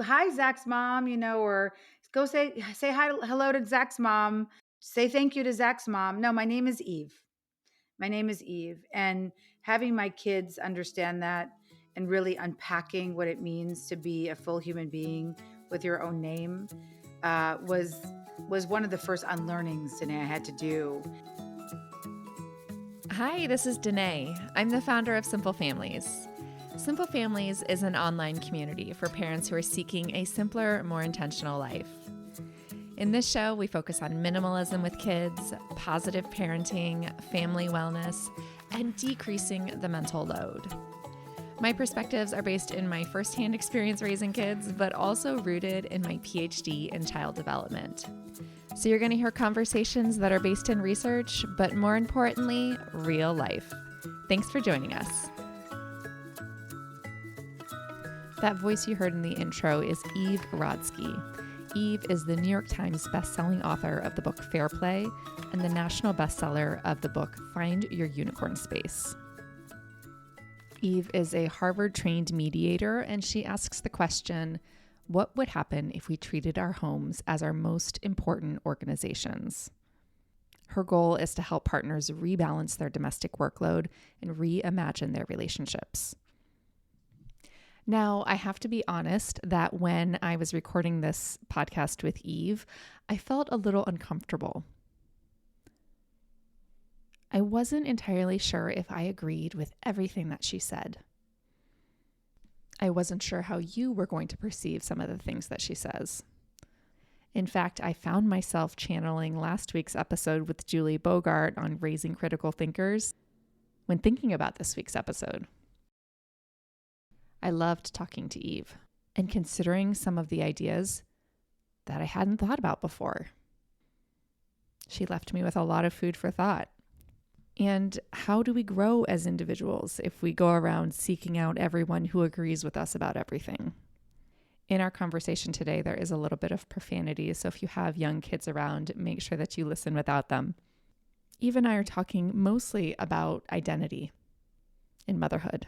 hi, Zach's mom, or go say hi, hello to Zach's mom. Say thank you to Zach's mom. No, my name is Eve. My name is Eve. And having my kids understand that and really unpacking what it means to be a full human being with your own name was one of the first unlearnings today I had to do. Hi, this is Danae. I'm the founder of Simple Families. Simple Families is an online community for parents who are seeking a simpler, more intentional life. In this show, we focus on minimalism with kids, positive parenting, family wellness, and decreasing the mental load. My perspectives are based in my firsthand experience raising kids, but also rooted in my PhD in child development. So you're going to hear conversations that are based in research, but more importantly, real life. Thanks for joining us. That voice you heard in the intro is Eve Rodsky. Eve is the New York Times bestselling author of the book Fair Play and the national bestseller of the book Find Your Unicorn Space. Eve is a Harvard-trained mediator, and she asks the question, what would happen if we treated our homes as our most important organizations? Her goal is to help partners rebalance their domestic workload and reimagine their relationships. Now, I have to be honest that when I was recording this podcast with Eve, I felt a little uncomfortable. I wasn't entirely sure if I agreed with everything that she said. I wasn't sure how you were going to perceive some of the things that she says. In fact, I found myself channeling last week's episode with Julie Bogart on raising critical thinkers when thinking about this week's episode. I loved talking to Eve and considering some of the ideas that I hadn't thought about before. She left me with a lot of food for thought. And how do we grow as individuals if we go around seeking out everyone who agrees with us about everything? In our conversation today, there is a little bit of profanity, so if you have young kids around, make sure that you listen without them. Eve and I are talking mostly about identity in motherhood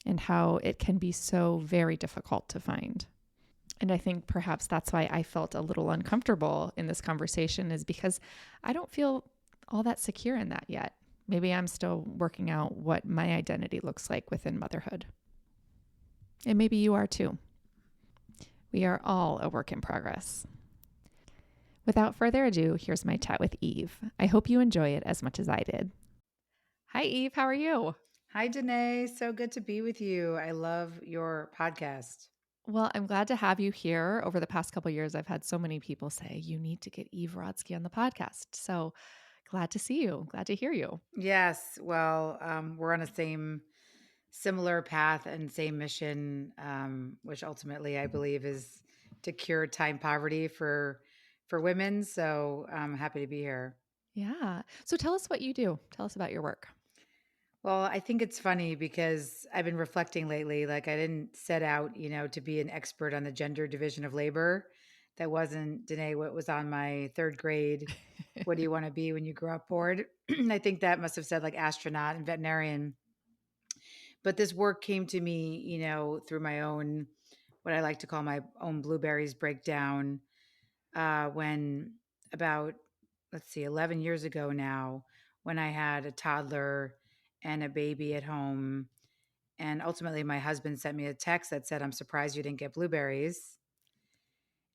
and how it can be so very difficult to find. And I think perhaps that's why I felt a little uncomfortable in this conversation, is because I don't feel all that secure in that yet. Maybe I'm still working out what my identity looks like within motherhood. And maybe you are too. We are all a work in progress. Without further ado, here's my chat with Eve. I hope you enjoy it as much as I did. Hi, Eve. How are you? Hi, Danae. So good to be with you. I love your podcast. Well, I'm glad to have you here. Over the past couple of years, I've had so many people say, you need to get Eve Rodsky on the podcast. So glad to see you. Glad to hear you. Yes. Well, we're on a similar path and same mission, which ultimately I believe is to cure time poverty for women. So I'm happy to be here. Yeah. So tell us what you do. Tell us about your work. Well, I think it's funny because I've been reflecting lately. Like I didn't set out, to be an expert on the gender division of labor. That wasn't, Danae, what was on my third grade. What do you want to be when you grow up board? I think that must have said like astronaut and veterinarian. But this work came to me, through my own, what I like to call my own blueberries breakdown, when about, let's see, 11 years ago now, when I had a toddler and a baby at home. And ultimately, my husband sent me a text that said, I'm surprised you didn't get blueberries.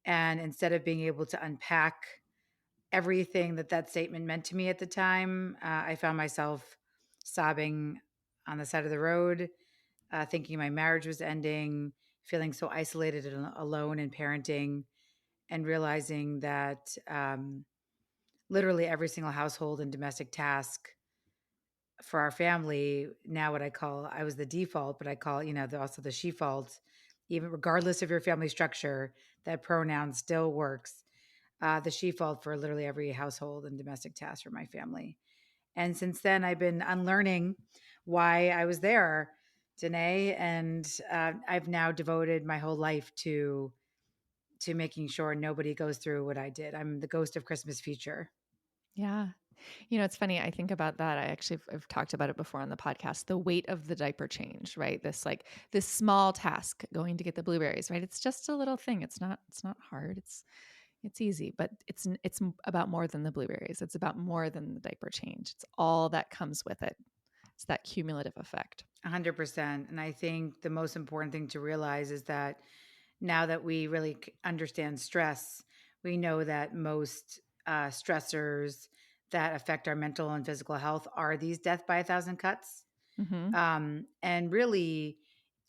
And instead of being able to unpack everything that statement meant to me at the time, I found myself sobbing on the side of the road, thinking my marriage was ending, feeling so isolated and alone in parenting, and realizing that literally every single household and domestic task for our family, now what I was the default, but I call, also the she fault, even regardless of your family structure, that pronoun still works. The she fault for literally every household and domestic task for my family. And since then, I've been unlearning why I was there, Danae, and I've now devoted my whole life to making sure nobody goes through what I did. I'm the ghost of Christmas future. Yeah. It's funny. I think about that. I've talked about it before on the podcast. The weight of the diaper change, right? This small task going to get the blueberries, right? It's just a little thing. It's not hard. It's easy, but about more than the blueberries. It's about more than the diaper change. It's all that comes with it. It's that cumulative effect. 100%. And I think the most important thing to realize is that now that we really understand stress, we know that most stressors that affect our mental and physical health are these death by a thousand cuts. Hmm. And really,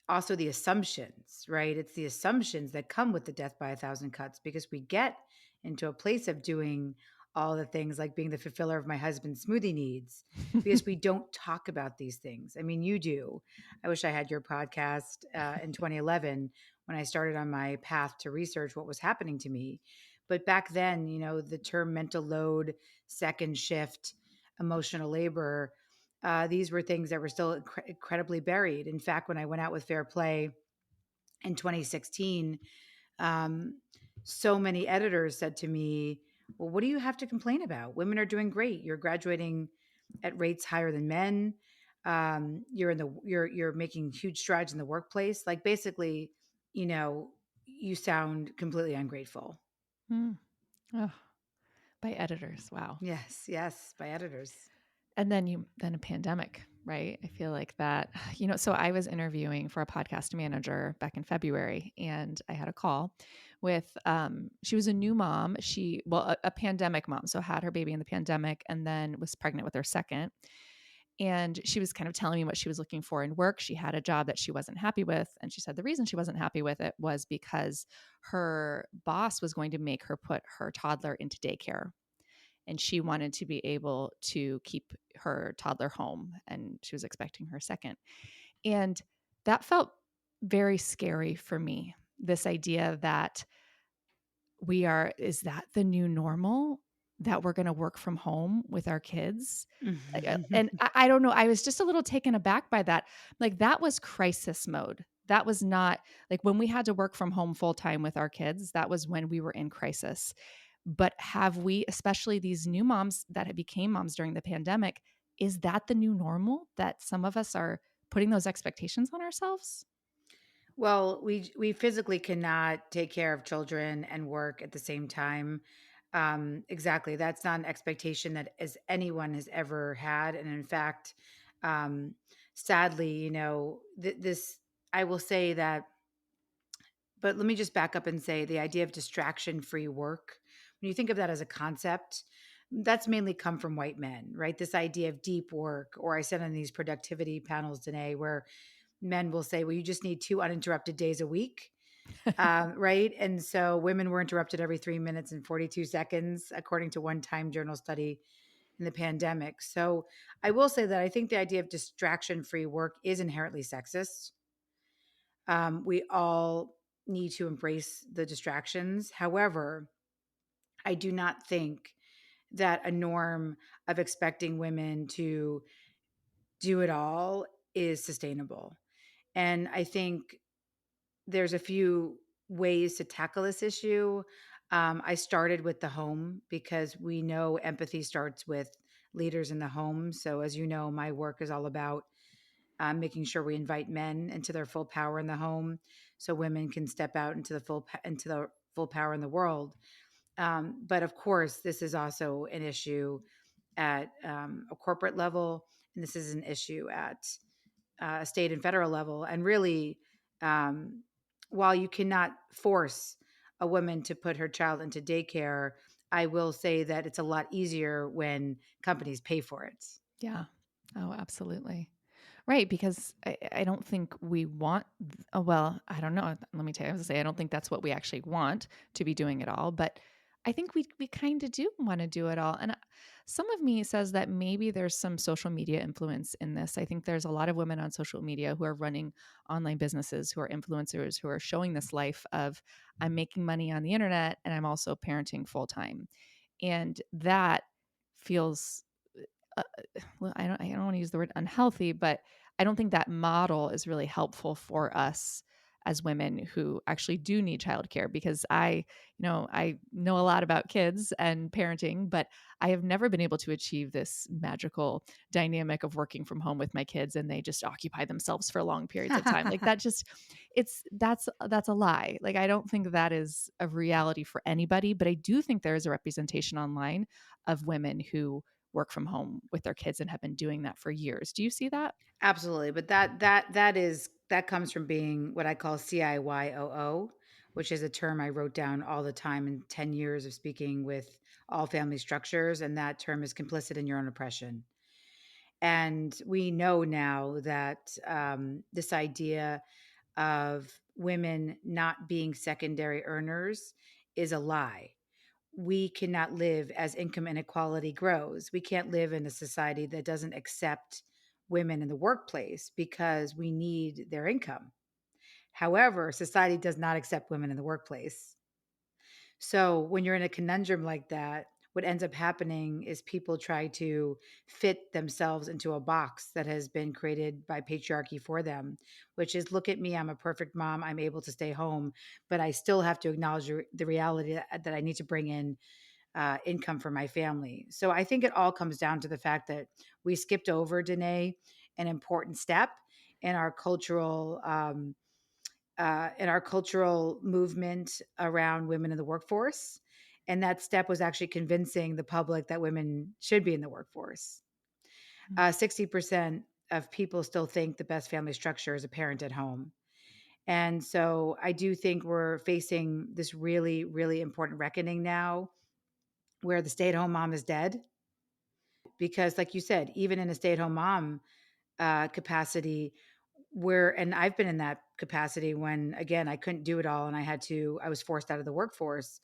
also the assumptions, right? It's the assumptions that come with the death by a thousand cuts because we get into a place of doing all the things like being the fulfiller of my husband's smoothie needs because we don't talk about these things. I mean, you do. I wish I had your podcast in 2011 when I started on my path to research what was happening to me. But back then, the term mental load, second shift, emotional labor, these were things that were still incredibly buried. In fact, when I went out with Fair Play in 2016, um, so many editors said to me, "Well, what do you have to complain about? Women are doing great. You're graduating at rates higher than men. You're making huge strides in the workplace. Like basically, you know, you sound completely ungrateful." Mm. Oh, by editors. Wow. Yes, yes, by editors. And then a pandemic, right? I feel like that, so I was interviewing for a podcast manager back in February, and I had a call with she was a new mom. A pandemic mom, so had her baby in the pandemic and then was pregnant with her second. And she was kind of telling me what she was looking for in work. She had a job that she wasn't happy with, and she said the reason she wasn't happy with it was because her boss was going to make her put her toddler into daycare, and she wanted to be able to keep her toddler home, and she was expecting her second. And that felt very scary for me. This idea that is that the new normal, that we're going to work from home with our kids? And I don't know. I was just a little taken aback by that. Like, that was crisis mode. That was not like when we had to work from home full time with our kids. That was when we were in crisis. But have we, especially these new moms that had became moms during the pandemic, is that the new normal, that some of us are putting those expectations on ourselves? Well, we physically cannot take care of children and work at the same time. Exactly. That's not an expectation that as anyone has ever had. And in fact, um, sadly, this, I will say that, but let me just back up and say the idea of distraction free work, when you think of that as a concept, that's mainly come from white men, right? This idea of deep work, or I said on these productivity panels today, where men will say, well, you just need 2 uninterrupted days a week. Right. And so women were interrupted every 3 minutes and 42 seconds, according to one Time Journal study in the pandemic. So I will say that I think the idea of distraction free work is inherently sexist. We all need to embrace the distractions. However, I do not think that a norm of expecting women to do it all is sustainable. And I think there's a few ways to tackle this issue. I started with the home because we know empathy starts with leaders in the home. So, as you know, my work is all about making sure we invite men into their full power in the home, so women can step out into into the full power in the world. But of course, this is also an issue at a corporate level, and this is an issue at state and federal level. And really, um, while you cannot force a woman to put her child into daycare, I will say that it's a lot easier when companies pay for it. Yeah. Oh, absolutely. Right, because I don't think we want, oh, well, I don't know. Let me tell you, I was gonna say, I don't think that's what we actually want to be doing it all, but I think we kind of do want to do it all. And some of me says that maybe there's some social media influence in this. I think there's a lot of women on social media who are running online businesses, who are influencers, who are showing this life of, I'm making money on the internet and I'm also parenting full time. And that feels uh, well, I don't want to use the word unhealthy, but I don't think that model is really helpful for us as women who actually do need childcare, because I know a lot about kids and parenting, but I have never been able to achieve this magical dynamic of working from home with my kids and they just occupy themselves for long periods of time. Like that just that's a lie. Like I don't think that is a reality for anybody, but I do think there is a representation online of women who work from home with their kids and have been doing that for years. Do you see that? Absolutely, but that comes from being what I call CIYOO, which is a term I wrote down all the time in 10 years of speaking with all family structures, and that term is complicit in your own oppression. And we know now that this idea of women not being secondary earners is a lie. We cannot live as income inequality grows. We can't live in a society that doesn't accept women in the workplace because we need their income. However, society does not accept women in the workplace. So when you're in a conundrum like that, what ends up happening is people try to fit themselves into a box that has been created by patriarchy for them, which is look at me, I'm a perfect mom, I'm able to stay home, but I still have to acknowledge the reality that I need to bring in income for my family. So I think it all comes down to the fact that we skipped over, Danae, an important step in our cultural movement around women in the workforce. And that step was actually convincing the public that women should be in the workforce. 60% of people still think the best family structure is a parent at home. And so I do think we're facing this really, really important reckoning now where the stay at home mom is dead. Because, like you said, even in a stay at home mom capacity, and I've been in that capacity when, again, I couldn't do it all and I was forced out of the workforce.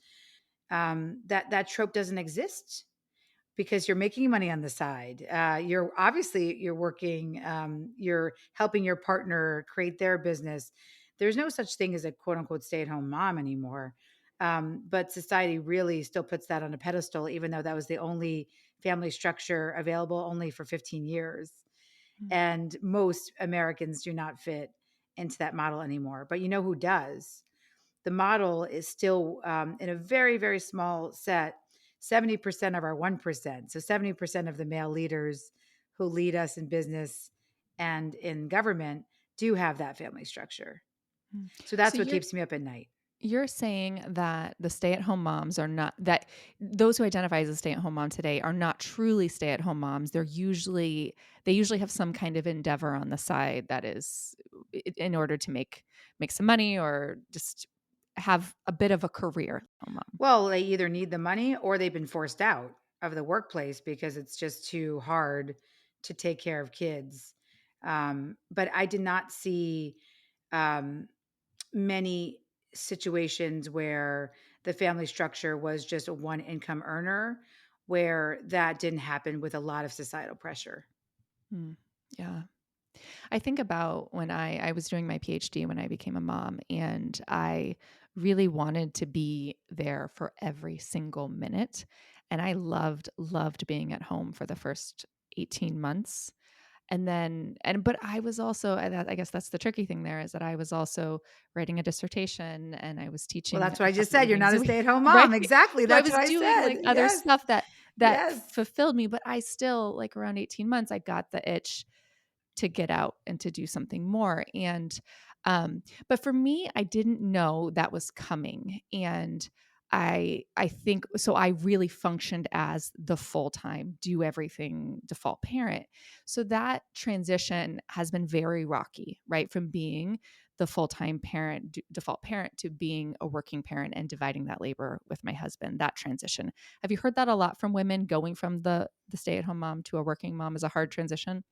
That trope doesn't exist because you're making money on the side. You're working, you're helping your partner create their business. There's no such thing as a quote unquote stay at home mom anymore. But society really still puts that on a pedestal, even though that was the only family structure available only for 15 years. Mm. And most Americans do not fit into that model anymore. But you know who does? The model is still in a very, very small set, 70% of our 1%. So 70% of the male leaders who lead us in business and in government do have that family structure. Mm. So So that's what keeps me up at night. you're saying that the stay-at-home moms are not that those who identify as a stay-at-home mom today are not truly stay-at-home moms. They usually have some kind of endeavor on the side that is in order to make some money or just have a bit of a career. Mom. Well, they either need the money or they've been forced out of the workplace because it's just too hard to take care of kids. But I did not see um, many situations where the family structure was just a one income earner, where that didn't happen with a lot of societal pressure. Mm. Yeah. I think about when I was doing my PhD when I became a mom, and I really wanted to be there for every single minute. And I loved being at home for the first 18 months. But I was also, I guess that's the tricky thing there, is that I was also writing a dissertation and I was Well, teaching that's what a I just couple said. You're not evenings a a week, stay at home right? mom. Exactly. So I That's was what I doing said. like other Yes. stuff that Yes. fulfilled me, but I still, like, around 18 months, I got the itch to get out and to do something more. But for me, I didn't know that was coming. And I think so I really functioned as the full-time do everything default parent. So that transition has been very rocky, right? From being the full-time parent, default parent, to being a working parent and dividing that labor with my husband. That transition. Have you heard that a lot from women, going from the stay-at-home mom to a working mom is a hard transition?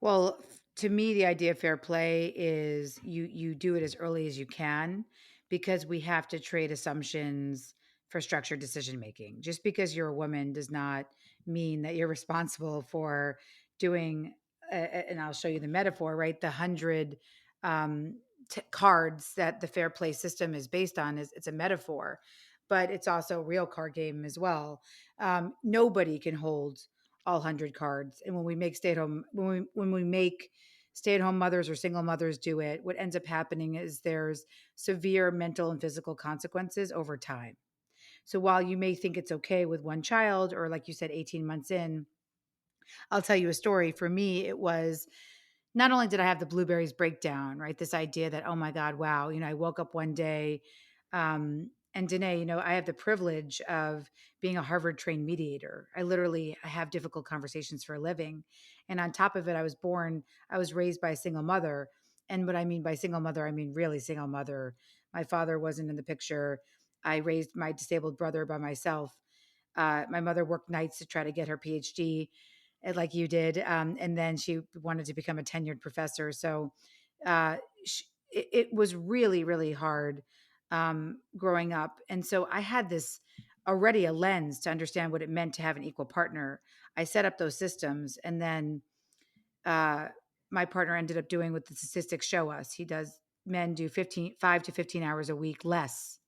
Well, to me, the idea of fair play is you do it as early as you can because we have to trade assumptions for structured decision making. Just because you're a woman does not mean that you're responsible for doing. And I'll show you the metaphor, right? The hundred um, cards that the fair play system is based on is it's a metaphor, but it's also a real card game as well. Nobody can hold all 100 cards. And when we make stay at home, when we make stay-at-home mothers or single mothers do it, what ends up happening is there's severe mental and physical consequences over time. So while you may think it's okay with one child, or like you said, 18 months in, I'll tell you a story. For me, it was not only did I have the blueberries breakdown, right? This idea that, oh my God, wow, I woke up one day, and Danae, I have the privilege of being a Harvard trained mediator. I have difficult conversations for a living. And on top of it, I was raised by a single mother. And what I mean by single mother, I mean really single mother. My father wasn't in the picture. I raised my disabled brother by myself. My mother worked nights to try to get her PhD, like you did, and then she wanted to become a tenured professor. So uh, it was really, really hard growing up, and so I had this already a lens to understand what it meant to have an equal partner. I set up those systems, and then uh, my partner ended up doing what the statistics show us. Men do 5 to 15 hours a week less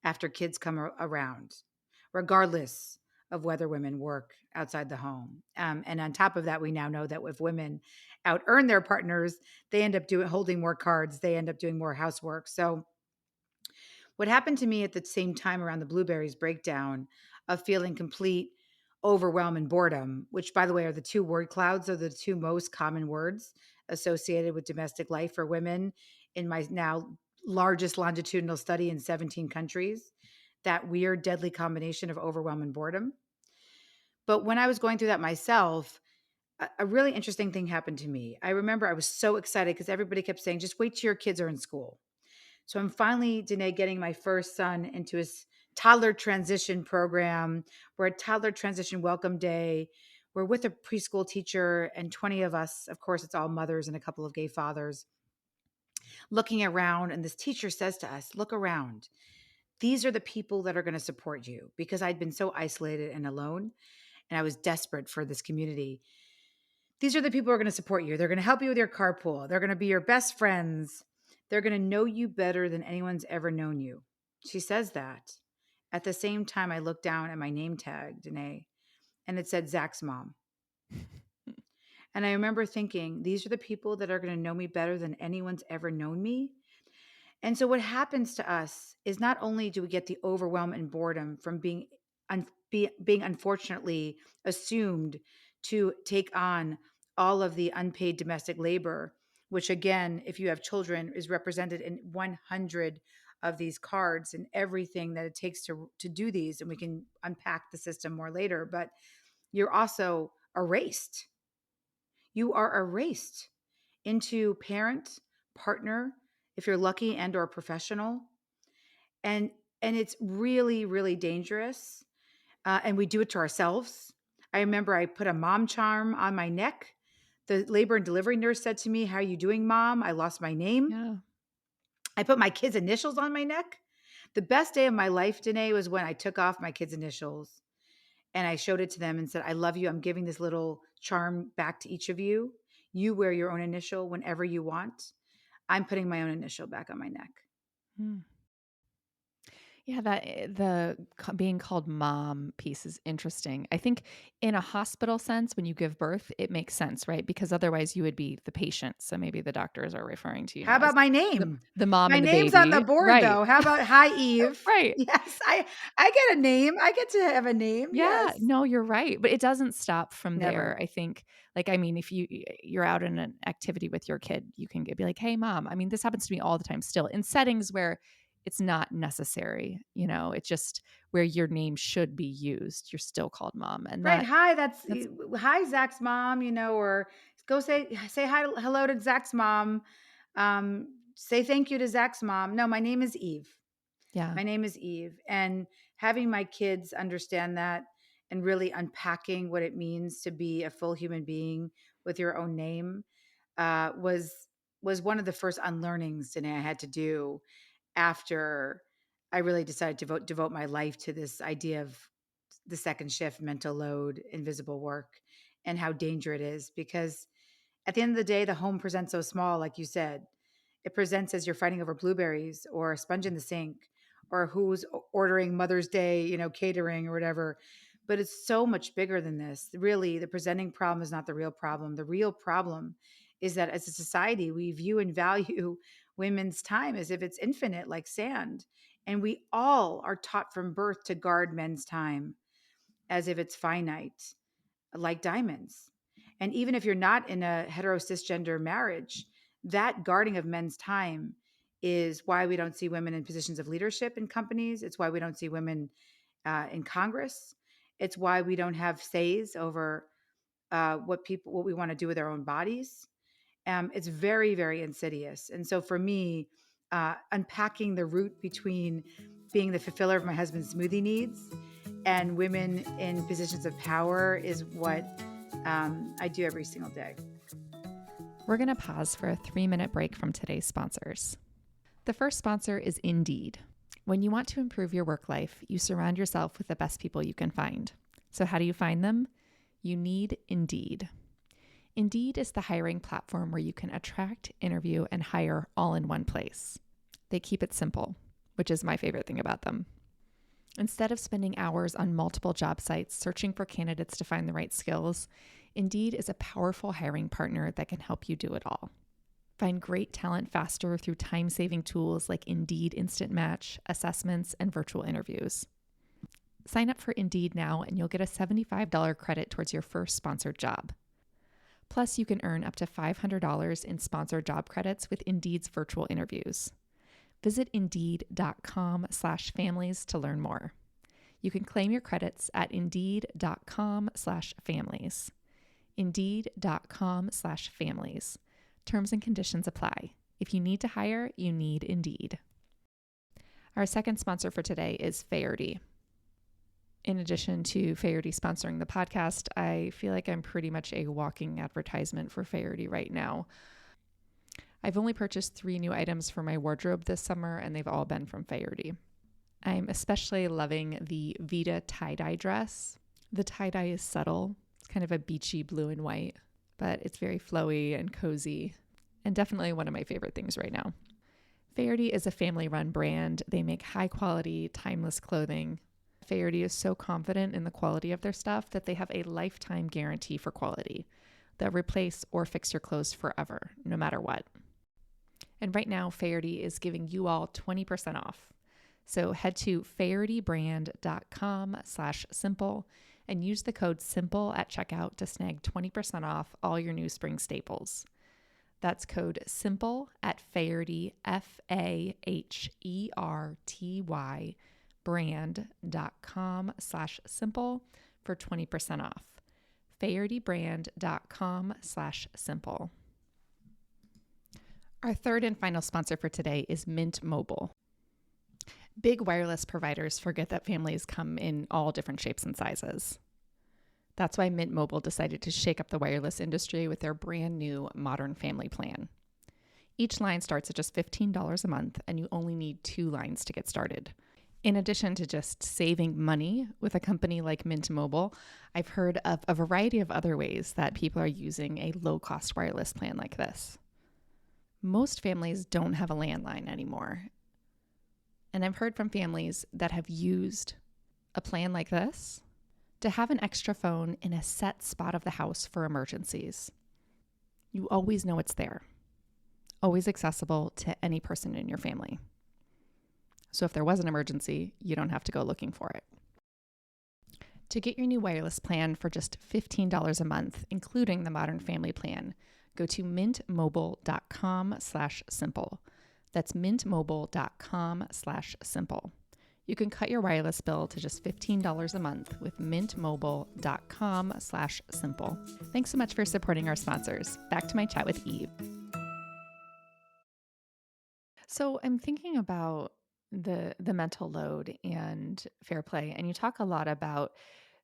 after kids come around, regardless of whether women work outside the home. And on top of that, we now know that if women out earn their partners, they end up holding more cards. They end up doing more housework. So what happened to me at the same time around the blueberries breakdown of feeling complete overwhelm and boredom, which by the way are the two word clouds, are the two most common words associated with domestic life for women in my now largest longitudinal study in 17 countries, that weird deadly combination of overwhelm and boredom. But when I was going through that myself, a really interesting thing happened to me. I remember I was so excited because everybody kept saying, just wait till your kids are in school. So I'm finally, Danae, getting my first son into his toddler transition program. We're at toddler transition welcome day. We're with a preschool teacher and 20 of us. Of course, it's all mothers and a couple of gay fathers looking around. And this teacher says to us, look around. These are the people that are going to support you, because I'd been so isolated and alone and I was desperate for this community. These are the people who are going to support you. They're going to help you with your carpool. They're going to be your best friends. They're going to know you better than anyone's ever known you. She says that. At the same time, I looked down at my name tag, Danae, and it said Zach's mom. And I remember thinking, these are the people that are going to know me better than anyone's ever known me. And so what happens to us is not only do we get the overwhelm and boredom from being unfortunately assumed to take on all of the unpaid domestic labor, which again, if you have children, is represented in 100 of these cards and everything that it takes to do these, and we can unpack the system more later, but you're also erased. You are erased into parent, partner, if you're lucky, and or professional. And it's really, really dangerous. And we do it to ourselves. I remember I put a mom charm on my neck. The labor and delivery nurse said to me, how are you doing, mom? I lost my name. Yeah. I put my kids' initials on my neck. The best day of my life, Danae, was when I took off my kids' initials and I showed it to them and said, I love you. I'm giving this little charm back to each of you. You wear your own initial whenever you want. I'm putting my own initial back on my neck. Hmm. Yeah, being called mom piece is interesting. I think in a hospital sense, when you give birth, it makes sense, right? Because otherwise you would be the patient. So maybe the doctors are referring to you How as about my the name? the mom My and the name's on the baby. board Right. though. How about hi Eve? Right. Yes, I get a name. I get to have a name. Yeah, Yes. no, you're right, but it doesn't stop from there. Never. I think, like, I mean, if you're out in an activity with your kid, you can be like, "Hey, mom." I mean, this happens to me all the time still in settings where it's not necessary. It's just where your name should be used. You're still called mom, and Right. Hi, that's hi Zach's mom, or go say hi hello to Zach's mom. Say thank you to Zach's mom. No, my name is Eve. yeah. My name is Eve. And having my kids understand that and really unpacking what it means to be a full human being with your own name was one of the first unlearnings that I had to do after I really decided to devote my life to this idea of the second shift, mental load, invisible work, and how dangerous it is. Because at the end of the day, the home presents so small, like you said. It presents as you're fighting over blueberries or a sponge in the sink or who's ordering Mother's Day, catering or whatever. But it's so much bigger than this. Really, the presenting problem is not the real problem. The real problem is that as a society, we view and value women's time as if it's infinite, like sand. And we all are taught from birth to guard men's time as if it's finite, like diamonds. And even if you're not in a hetero cisgender marriage, that guarding of men's time is why we don't see women in positions of leadership in companies. It's why we don't see women in Congress. It's why we don't have says over what we want to do with our own bodies. It's very, very insidious. And so for me, unpacking the root between being the fulfiller of my husband's smoothie needs and women in positions of power is what I do every single day. We're going to pause for a 3-minute break from today's sponsors. The first sponsor is Indeed. When you want to improve your work life, you surround yourself with the best people you can find. So how do you find them? You need Indeed. Indeed is the hiring platform where you can attract, interview, and hire all in one place. They keep it simple, which is my favorite thing about them. Instead of spending hours on multiple job sites searching for candidates to find the right skills, Indeed is a powerful hiring partner that can help you do it all. Find great talent faster through time-saving tools like Indeed Instant Match, assessments, and virtual interviews. Sign up for Indeed now and you'll get a $75 credit towards your first sponsored job. Plus, you can earn up to $500 in sponsored job credits with Indeed's virtual interviews. Visit Indeed.com/families to learn more. You can claim your credits at Indeed.com/families. Indeed.com/families. Terms and conditions apply. If you need to hire, you need Indeed. Our second sponsor for today is Faherty. In addition to Faherty sponsoring the podcast, I feel like I'm pretty much a walking advertisement for Faherty right now. I've only purchased 3 new items for my wardrobe this summer, and they've all been from Faherty. I'm especially loving the Vita tie-dye dress. The tie-dye is subtle. It's kind of a beachy blue and white, but it's very flowy and cozy, and definitely one of my favorite things right now. Faherty is a family-run brand. They make high-quality, timeless clothing. Faherty is so confident in the quality of their stuff that they have a lifetime guarantee for quality. They'll replace or fix your clothes forever, no matter what. And right now, Faherty is giving you all 20% off. So head to fahertybrand.com/simple and use the code SIMPLE at checkout to snag 20% off all your new spring staples. That's code SIMPLE at Faherty, FAHERTY, brand.com/simple for 20% off. Fahertybrand.com/simple. Our third and final sponsor for today is Mint Mobile. Big wireless providers forget that families come in all different shapes and sizes. That's why Mint Mobile decided to shake up the wireless industry with their brand new Modern Family plan. Each line starts at just $15 a month, and you only need 2 lines to get started. In addition to just saving money with a company like Mint Mobile, I've heard of a variety of other ways that people are using a low-cost wireless plan like this. Most families don't have a landline anymore. And I've heard from families that have used a plan like this to have an extra phone in a set spot of the house for emergencies. You always know it's there, always accessible to any person in your family. So if there was an emergency, you don't have to go looking for it. To get your new wireless plan for just $15 a month, including the Modern Family plan, go to mintmobile.com/simple. That's mintmobile.com/simple. You can cut your wireless bill to just $15 a month with mintmobile.com/simple. Thanks so much for supporting our sponsors. Back to my chat with Eve. So I'm thinking about the mental load and fair play, and you talk a lot about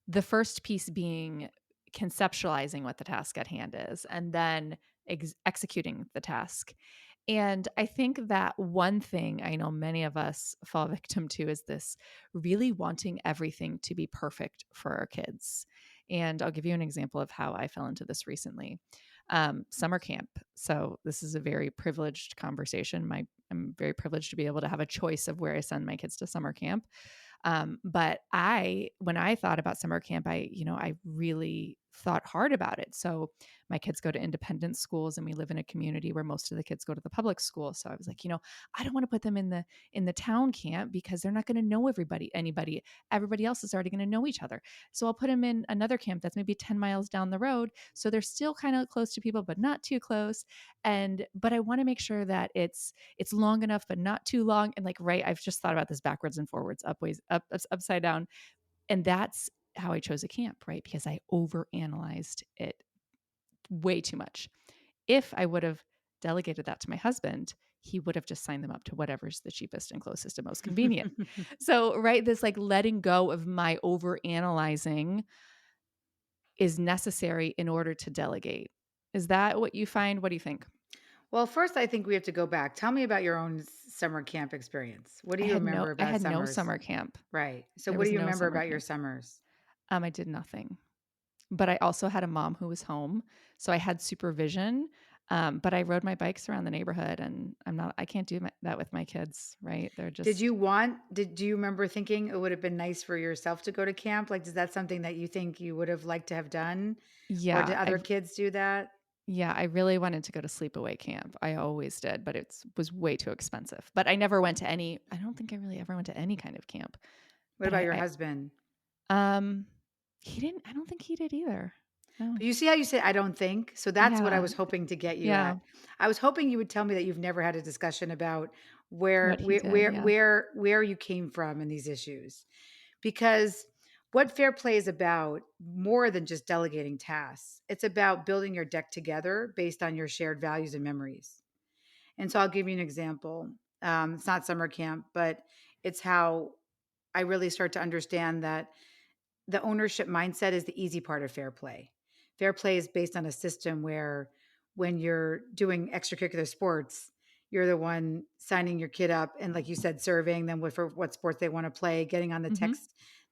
the first piece being conceptualizing what the task at hand is and then executing the task. And I think that one thing I know many of us fall victim to is this really wanting everything to be perfect for our kids. And I'll give you an example of how I fell into this recently. Summer camp. So this is a very privileged conversation. I'm very privileged to be able to have a choice of where I send my kids to summer camp. But when I thought about summer camp, I really thought hard about it. So my kids go to independent schools and we live in a community where most of the kids go to the public school. So I was like, I don't want to put them in the town camp because they're not going to know anybody. Everybody else is already going to know each other. So I'll put them in another camp that's maybe 10 miles down the road. So they're still kind of close to people, but not too close. And but I want to make sure that it's long enough, but not too long. And like, right, I've just thought about this backwards and forwards, upside down. And that's how I chose a camp, right? Because I overanalyzed it way too much. If I would have delegated that to my husband, he would have just signed them up to whatever's the cheapest and closest and most convenient. So, right, this like letting go of my overanalyzing is necessary in order to delegate. Is that what you find? What do you think? Well, first, I think we have to go back. Tell me about your own summer camp experience. What do you remember I about had no summers? summer camp. Right. So, There what do was you no remember summer about your camp. summers? I did nothing. But I also had a mom who was home, so I had supervision. But I rode my bikes around the neighborhood, and I can't do that with my kids, right? They're just, Do you remember thinking it would have been nice for yourself to go to camp? Like, is that something that you think you would have liked to have done? Or did yeah, other kids do that? I really wanted to go to sleepaway camp. I always did, but it was way too expensive. But I never went to any. I don't think I really ever went to any kind of camp. What But about your husband? um, he didn't. I don't think he did either. No. But you see how you say, "I don't think"? So that's what I Yeah. was hoping to get you Yeah. at. I was hoping you would tell me that you've never had a discussion about where What he where did. where Yeah. where where you came from in these issues. Because what fair play is about more than just delegating tasks. It's about building your deck together based on your shared values and memories. And so I'll give you an example. It's not summer camp, but it's how I really start to understand that the ownership mindset is the easy part of fair play. Fair play is based on a system where when you're doing extracurricular sports, you're the one signing your kid up and like you said, serving them for what sports they want to play, getting on Hmm.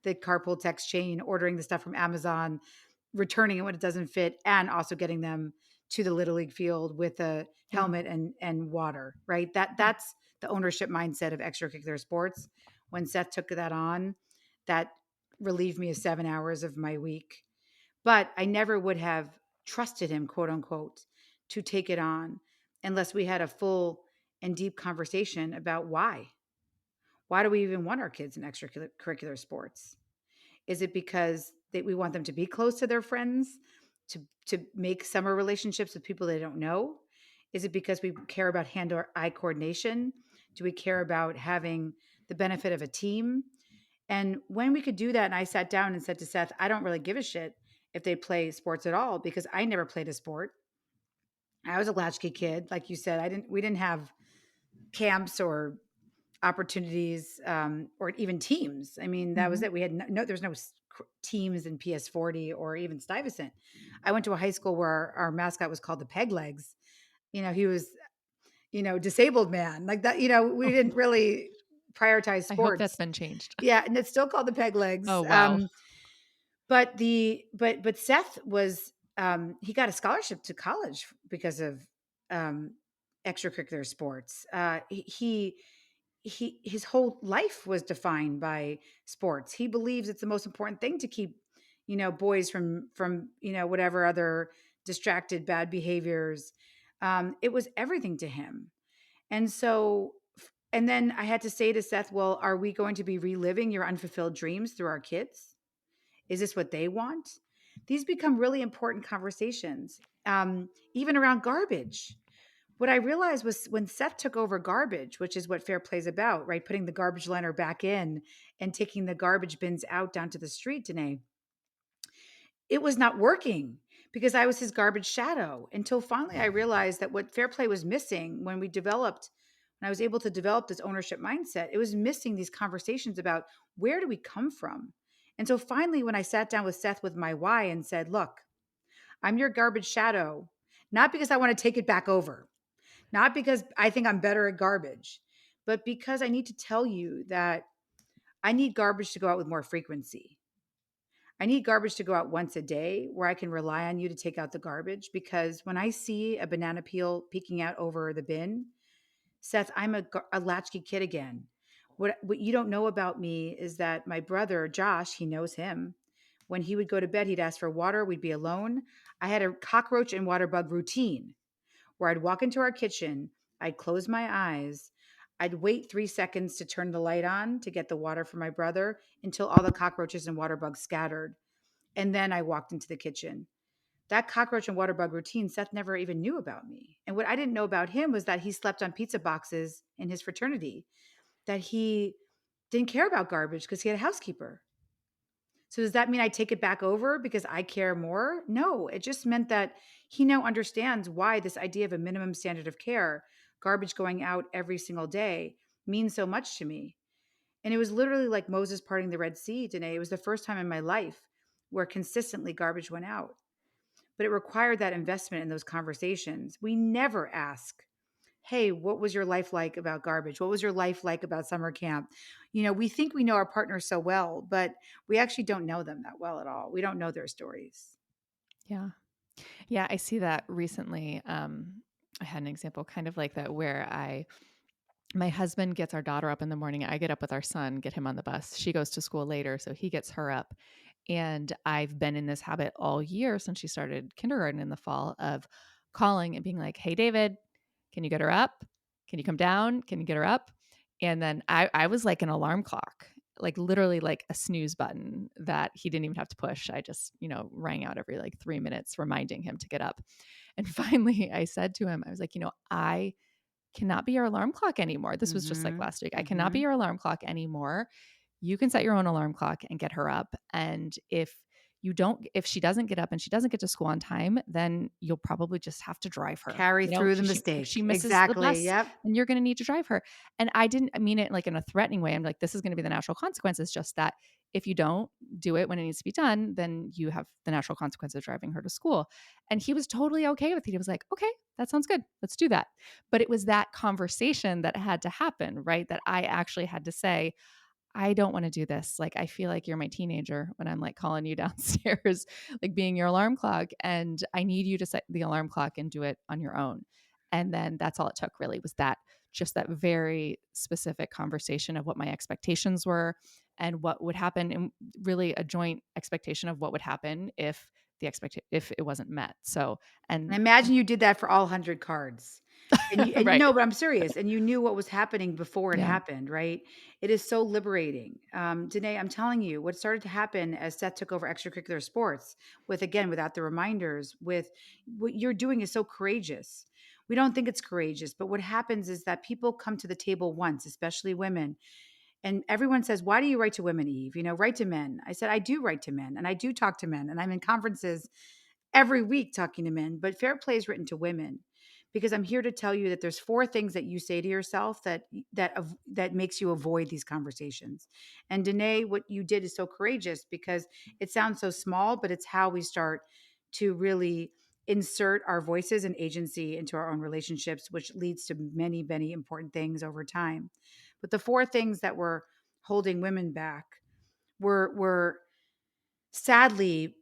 the carpool text chain, ordering the stuff from Amazon, returning it when it doesn't fit, and also getting them to the little league field with a Yeah. helmet and water, right? Yeah. That's the ownership mindset of extracurricular sports. When Seth took that on, that relieve me of 7 hours of my week. But I never would have trusted him, quote unquote, to take it on unless we had a full and deep conversation about why. Why do we even want our kids in extracurricular sports? Is it because we want them to be close to their friends, to make summer relationships with people they don't know? Is it because we care about hand or eye coordination? Do we care about having the benefit of a team? And when we could do that, and I sat down and said to Seth, I don't really give a shit if they play sports at all because I never played a sport. I was a latchkey kid, like you said. We didn't have camps or opportunities or even teams. I mean, that was Hmm. it. We had there's no teams in PS40 or even Stuyvesant. I went to a high school where our mascot was called the Peg Legs. He was, disabled man like that. We didn't really prioritize I hope that's sports. been changed. Yeah, and it's still called the Peg Legs. Oh, wow. But Seth was he got a scholarship to college because of um, extracurricular sports. His whole life was defined by sports. He believes it's the most important thing to keep boys from whatever other distracted bad behaviors. It was everything to him, and so. And then I had to say to Seth, well, are we going to be reliving your unfulfilled dreams through our kids? Is this what they want? These become really important conversations, even around garbage. What I realized was when Seth took over garbage, which is what fair play is about, right? Putting the garbage liner back in and taking the garbage bins out down to the street, Danae, it was not working because I was his garbage shadow until finally I realized that what fair play was missing when I was able to develop this ownership mindset, it was missing these conversations about where do we come from? And so finally, when I sat down with Seth with my why and said, look, I'm your garbage shadow, not because I want to take it back over, not because I think I'm better at garbage, but because I need to tell you that I need garbage to go out with more frequency. I need garbage to go out once a day where I can rely on you to take out the garbage because when I see a banana peel peeking out over the bin, Seth, I'm a latchkey kid again. What you don't know about me is that my brother Josh, he knows him. When he would go to bed, he'd ask for water. We'd be alone. I had a cockroach and water bug routine where I'd walk into our kitchen, I'd close my eyes, I'd wait 3 seconds to turn the light on to get the water for my brother until all the cockroaches and water bugs scattered. And then I walked into the kitchen. That cockroach and water bug routine, Seth never even knew about me. And what I didn't know about him was that he slept on pizza boxes in his fraternity, that he didn't care about garbage because he had a housekeeper. So does that mean I take it back over because I care more? No, it just meant that he now understands why this idea of a minimum standard of care, garbage going out every single day, means so much to me. And it was literally like Moses parting the Red Sea, Danae. It was the first time in my life where consistently garbage went out. But it required that investment in those conversations. We never ask, hey, what was your life like about garbage? What was your life like about summer camp? We think we know our partners so well, but we actually don't know them that well at all. We don't know their stories. Yeah. Yeah, I see that recently. I had an example kind of like that where my husband gets our daughter up in the morning. I get up with our son, get him on the bus. She goes to school later, so he gets her up. And I've been in this habit all year since she started kindergarten in the fall of calling and being like, "Hey, David, can you get her up? Can you come down? Can you get her up?" And then I was like an alarm clock, like literally like a snooze button that he didn't even have to push. I just, rang out every like 3 minutes, reminding him to get up. And finally, I said to him, I was like, I cannot be your alarm clock anymore. This was just like Mm-hmm. last week. I cannot be Mm-hmm. your alarm clock anymore. You can set your own alarm clock and get her up. And if she doesn't get up and she doesn't get to school on time, then you'll probably just have to drive her. Carry through the If she mistake. misses the Exactly. bus, Yep. then you're going to need to drive her. And I didn't mean it like in a threatening way. I'm like, this is going to be the natural consequences. Just that if you don't do it when it needs to be done, then you have the natural consequence of driving her to school. And he was totally okay with it. He was like, okay, that sounds good. Let's do that. But it was that conversation that had to happen, right? That I actually had to say, I don't want to do this. Like, I feel like you're my teenager when I'm like calling you downstairs, like being your alarm clock. And I need you to set the alarm clock and do it on your own. And then that's all it took, really, was that just that very specific conversation of what my expectations were and what would happen, and really a joint expectation of what would happen if it wasn't met. So, And and imagine you did that for all 100 cards. And right. no, but I'm serious. And you knew what was happening before it Yeah. happened, right? It is so liberating. Danae, I'm telling you, what started to happen as Seth took over extracurricular sports without the reminders, with what you're doing is so courageous. We don't think it's courageous, but what happens is that people come to the table once, especially women, and everyone says, why do you write to women, Eve? Write to men. I said, I do write to men and I do talk to men. And I'm in conferences every week talking to men, but fair play is written to women because I'm here to tell you that there's four things that you say to yourself that makes you avoid these conversations. And Danae, what you did is so courageous because it sounds so small, but it's how we start to really insert our voices and agency into our own relationships, which leads to many, many important things over time. But the four things that were holding women back were sadly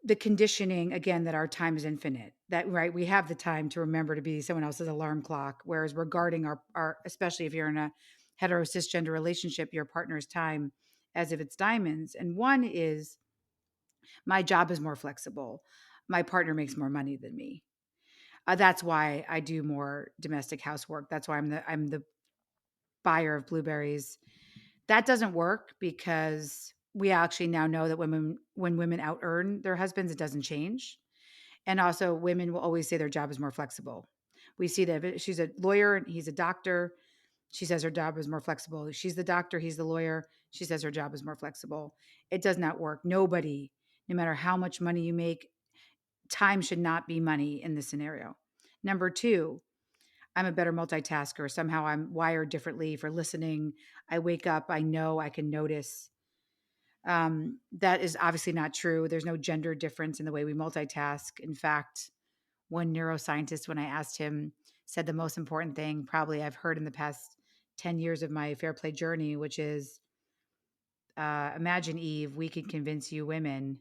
the conditioning again that our time is infinite, that right, we have the time to remember to be someone else's alarm clock, whereas regarding our especially if you're in a hetero cisgender relationship, your partner's time as if it's diamonds. And one is, my job is more flexible, my partner makes more money than me, that's why I do more domestic housework, that's why I'm the buyer of blueberries. That doesn't work because we actually now know that when women out earn their husbands, it doesn't change. And also, women will always say their job is more flexible. We see that if she's a lawyer and he's a doctor, she says her job is more flexible. She's the doctor, he's the lawyer. She says her job is more flexible. It does not work. Nobody, no matter how much money you make, time should not be money in this scenario. Number two, I'm a better multitasker. Somehow I'm wired differently for listening. I wake up, I know, I can notice. That is obviously not true. There's no gender difference in the way we multitask. In fact, one neuroscientist, when I asked him, said the most important thing probably I've heard in the past 10 years of my fair play journey, which is, imagine, Eve, we could convince you women,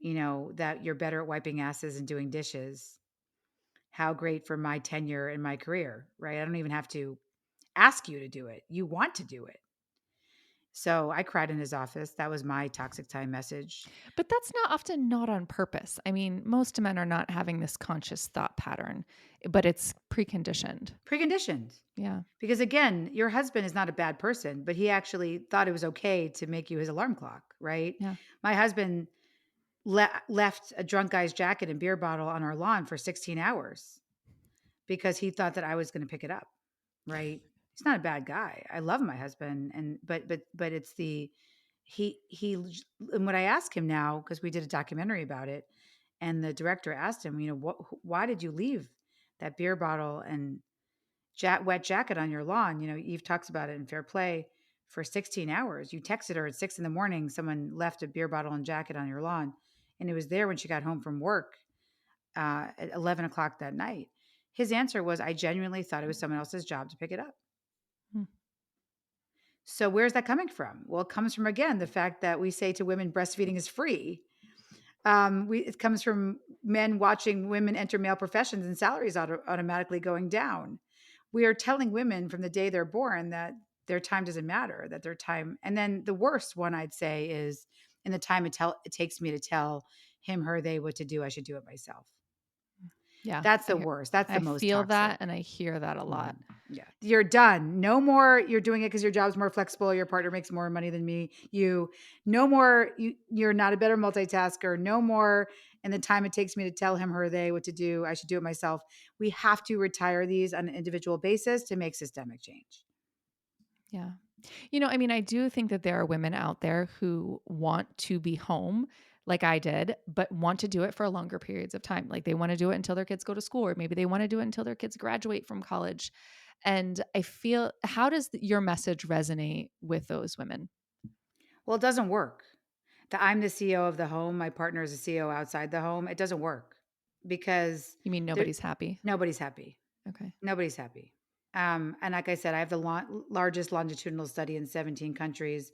that you're better at wiping asses and doing dishes. How great for my tenure in my career, right? I don't even have to ask you to do it. You want to do it. So I cried in his office. That was my toxic time message. But that's not often not on purpose. I mean, most men are not having this conscious thought pattern, but it's preconditioned. Preconditioned. Yeah. Because again, your husband is not a bad person, but he actually thought it was okay to make you his alarm clock, right? Yeah. My husband left a drunk guy's jacket and beer bottle on our lawn for 16 hours because he thought that I was going to pick it up, right? He's not a bad guy. I love my husband, and but it's the he and what I ask him now, because we did a documentary about it, and the director asked him, why did you leave that beer bottle and wet jacket on your lawn? Eve talks about it in Fair Play for 16 hours. You texted her at 6 in the morning. Someone left a beer bottle and jacket on your lawn, and it was there when she got home from work at 11 o'clock that night. His answer was, I genuinely thought it was someone else's job to pick it up. Hmm. So where's that coming from? Well, it comes from, again, the fact that we say to women, breastfeeding is free. It comes from men watching women enter male professions and salaries automatically going down. We are telling women from the day they're born that their time doesn't matter, that their time. And then the worst one I'd say is, in the time it takes me to tell him, her, they what to do, I should do it myself. Yeah. That's the worst. That's the I most feel that toxic. and I hear that a lot. Mhm. Yeah. You're done. No more you're doing it because your job's more flexible, your partner makes more money than me. No more you're not a better multitasker. No more in the time it takes me to tell him, her, they what to do, I should do it myself. We have to retire these on an individual basis to make systemic change. Yeah. I mean, I do think that there are women out there who want to be home like I did, but want to do it for longer periods of time. Like they want to do it until their kids go to school, or maybe they want to do it until their kids graduate from college. And I feel, how does your message resonate with those women? Well, it doesn't work. I'm the CEO of the home, my partner is the CEO outside the home. It doesn't work because You mean there nobody's happy? nobody's happy. Okay. Nobody's happy. And like I said, I have the largest longitudinal study in 17 countries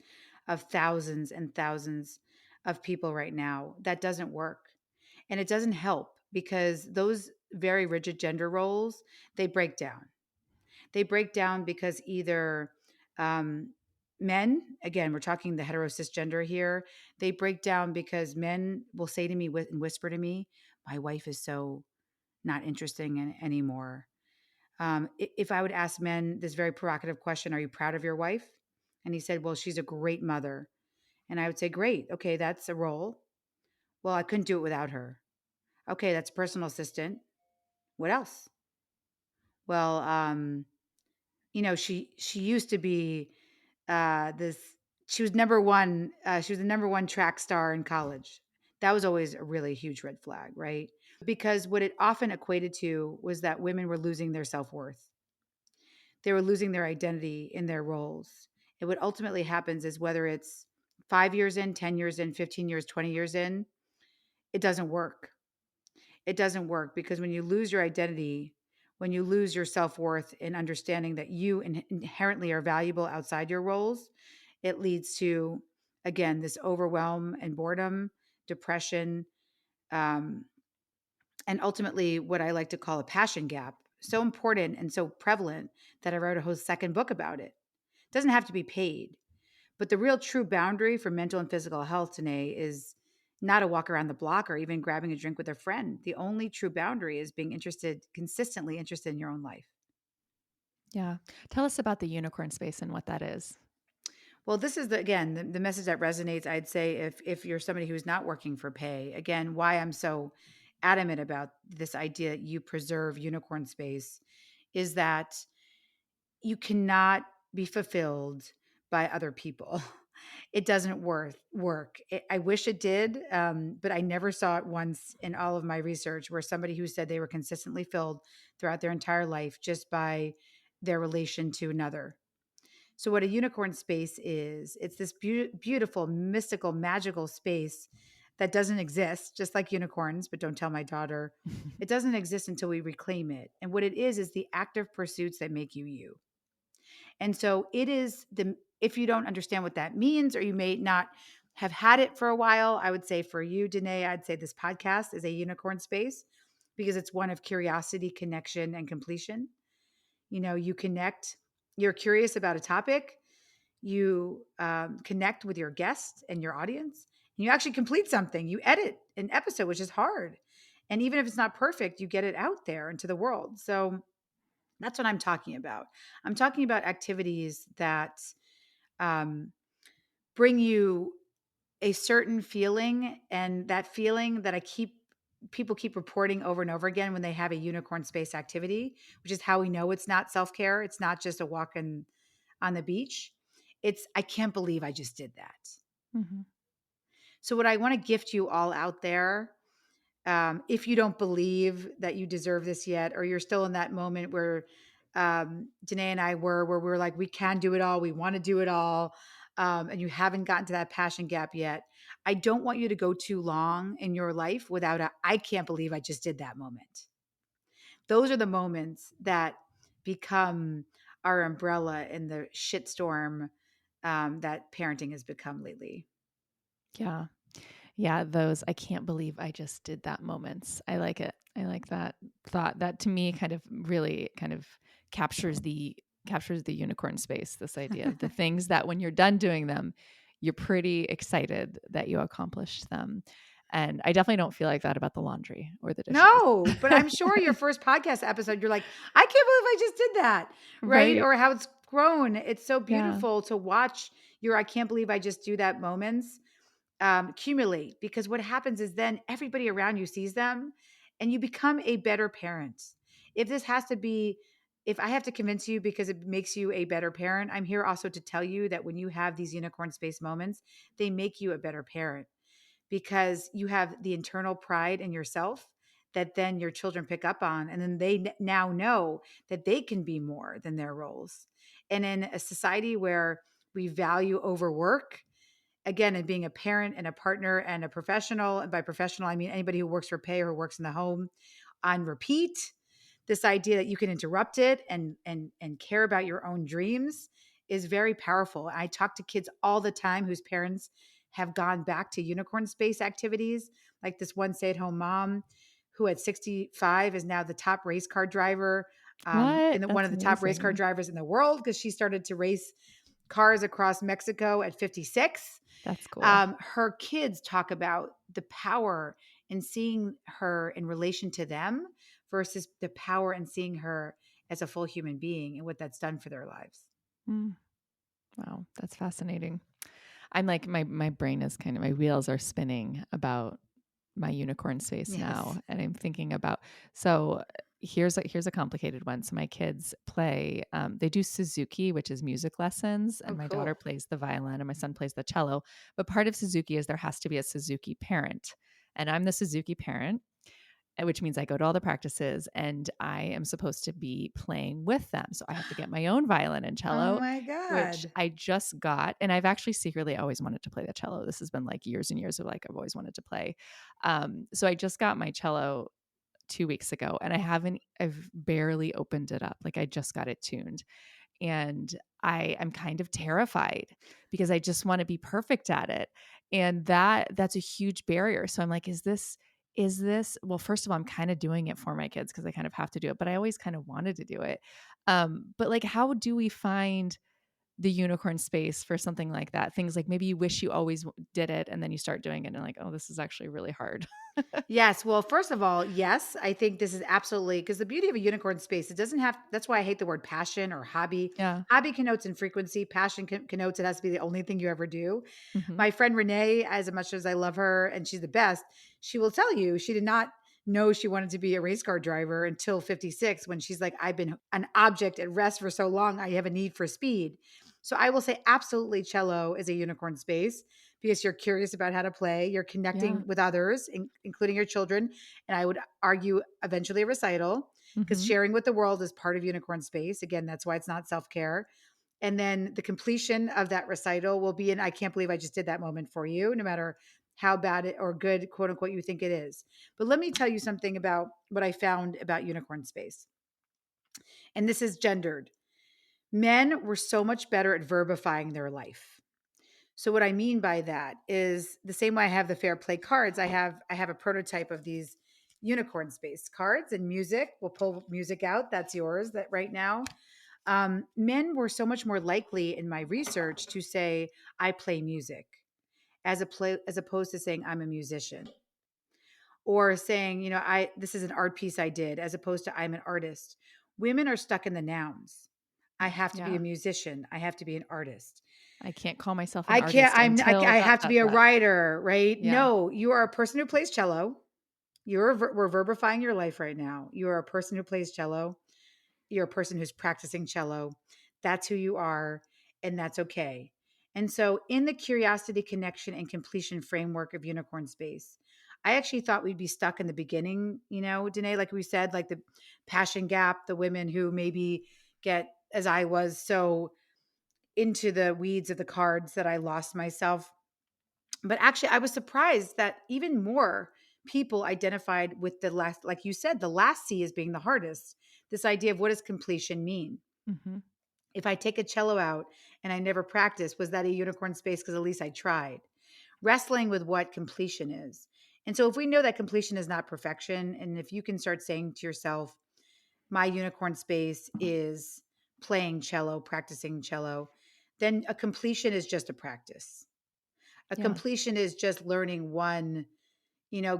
of thousands and thousands of people right now. That doesn't work. And it doesn't help because those very rigid gender roles, they break down. They break down because either um, men, again, we're talking the hetero cisgender here, they break down because men will say to me and whisper to me, my wife is so not interesting anymore. If I would ask men this very provocative question, are you proud of your wife? And he said, well, she's a great mother. And I would say, great. Okay, that's a role. Well, I couldn't do it without her. Okay, that's a personal assistant. What else? Well, she used to be this. She was number one. She was the number one track star in college. That was always a really huge red flag, right? Because what it often equated to was that women were losing their self worth. They were losing their identity in their roles. And what ultimately happens is, whether it's 5 years in, 10 years in, 15 years, 20 years in, it doesn't work. It doesn't work because when you lose your identity, when you lose your self worth and understanding that you inherently are valuable outside your roles, it leads to, again, this overwhelm and boredom, depression, um, and ultimately what I like to call a passion gap. So important and so prevalent that I wrote a whole second book about it. It doesn't have to be paid. But the real true boundary for mental and physical health today is not a walk around the block or even grabbing a drink with a friend. The only true boundary is being consistently interested in your own life. Yeah. Tell us about the unicorn space and what that is. Well, this is the message that resonates. I'd say if you're somebody who's not working for pay, again, why I'm so adamant about this idea that you preserve unicorn space is that you cannot be fulfilled by other people. It doesn't work. I wish it did, but I never saw it once in all of my research where somebody who said they were consistently filled throughout their entire life just by their relation to another. So, what a unicorn space is, it's this beautiful, mystical, magical space that doesn't exist, just like unicorns, but don't tell my daughter. It doesn't exist until we reclaim it. And what it is the active pursuits that make you you. And so it is if you don't understand what that means, or you may not have had it for a while, I would say for you, Danae, I'd say this podcast is a unicorn space because it's one of curiosity, connection, and completion. You connect, you're curious about a topic, you connect with your guests and your audience, and you actually complete something. You edit an episode, which is hard. And even if it's not perfect, you get it out there into the world. So that's what I'm talking about. I'm talking about activities that um, bring you a certain feeling, and that feeling that I keep people keep reporting over and over again when they have a unicorn space activity, which is how we know it's not self-care. It's not just a walk on the beach. It's I can't believe I just did that. Mhm. So what I want to gift you all out there, if you don't believe that you deserve this yet, or you're still in that moment where Danae and I were, where we're like, we can do it all, we want to do it all, and you haven't gotten to that passion gap yet, I don't want you to go too long in your life without a, I can't believe I just did that moment. Those are the moments that become our umbrella in the shitstorm that parenting has become lately. Yeah. Yeah, those I can't believe I just did that moments. I like it. I like that thought. That to me kind of really kind of captures the captures the unicorn space, this idea of the things that when you're done doing them, you're pretty excited that you accomplished them. And I definitely don't feel like that about the laundry or the dishes. No, but I'm sure your first podcast episode, you're like, I can't believe I just did that. Right. Right? Or how it's grown. It's so Yeah. beautiful to watch your I can't believe I just do that moments accumulate, because what happens is then everybody around you sees them and you become a better parent. If this has to be, if I have to convince you because it makes you a better parent, I'm here also to tell you that when you have these unicorn space moments, they make you a better parent because you have the internal pride in yourself that then your children pick up on. And then they now know that they can be more than their roles. And in a society where we value overwork, again, and being a parent and a partner and a professional, and by professional, I mean anybody who works for pay or who works in the home on repeat, this idea that you can interrupt it and care about your own dreams is very powerful. I talk to kids all the time whose parents have gone back to unicorn space activities, like this one stay-at-home mom who at 65 is now the top race car driver, What? and one That's of the top race car amazing. drivers in the world because she started to race cars across Mexico at 56. That's cool. Her kids talk about the power in seeing her in relation to them versus the power in seeing her as a full human being and what that's done for their lives. Mm, wow, that's fascinating. I'm like my brain is kind of my wheels are spinning about my unicorn space Yes. now, and I'm thinking about so here's a complicated one. So my kids play they do Suzuki, which is music lessons, Oh, and my daughter cool. plays the violin and my son plays the cello. But part of Suzuki is there has to be a Suzuki parent. And I'm the Suzuki parent, which means I go to all the practices and I am supposed to be playing with them. So I have to get my own violin and Oh cello, my which God. I just got. And I've actually secretly always wanted to play the cello. This has been like years and years of like, I've always wanted to play. So I just got my cello 2 weeks ago and I've barely opened it up. Like I just got it tuned. And I am kind of terrified because I just want to be perfect at it. And that's a huge barrier. So I'm like, is this well, first of all, I'm kind of doing it for my kids because I kind of have to do it, but I always kind of wanted to do it. But like how do we find the unicorn space for something like that? Things like maybe you wish you always did it and then you start doing it and like, oh, this is actually really hard. Yes. Well, first of all, yes, I think this is absolutely because the beauty of a unicorn space, it doesn't have, that's why I hate the word passion or hobby. Yeah. Hobby connotes in frequency, passion connotes it has to be the only thing you ever do. Hmm. My friend Renee, as much as I love her and she's the best, she will tell you she did not know she wanted to be a race car driver until 56 when she's like, I've been an object at rest for so long, I have a need for speed. So I will say absolutely cello is a unicorn space because you're curious about how to play, you're Yeah. connecting with others, including your children, and I would argue eventually a recital because Hmm. sharing with the world is part of unicorn space. Again, that's why it's not self-care. And then the completion of that recital will be an I can't believe I just did that moment for you, no matter how bad it or good, quote unquote, you think it is. But let me tell you something about what I found about unicorn space. And this is gendered. Men were so much better at verbifying their life. So what I mean by that is the same way I have the fair play cards, I have a prototype of these unicorn space cards and music. We'll pull music out. That's yours that right now. Men were so much more likely in my research to say, I play music, as opposed to saying I'm a musician, or saying, this is an art piece I did, as opposed to I'm an artist. Women are stuck in the nouns. I have to be a Yeah. musician. I have to be an artist. I can't call myself an I can't, artist until I dot, have to dot, be a dot. writer, right? Yeah. No, you are a person who plays cello. We're verbifying your life right now. You are a person who plays cello. You're a person who's practicing cello. That's who you are, and that's okay. And so, in the curiosity, connection, and completion framework of unicorn space, I actually thought we'd be stuck in the beginning, Danae, like we said, like the passion gap, the women who maybe get, as I was, so into the weeds of the cards that I lost myself. But actually, I was surprised that even more people identified with the last, like you said, the last C as being the hardest. This idea of what does completion mean? Hmm. If I take a cello out and I never practice, was that a unicorn space? Because at least I tried. Wrestling with what completion is. And so if we know that completion is not perfection, and if you can start saying to yourself, my unicorn space is playing cello, practicing cello, then a completion is just a practice. A Yeah. completion is just learning one,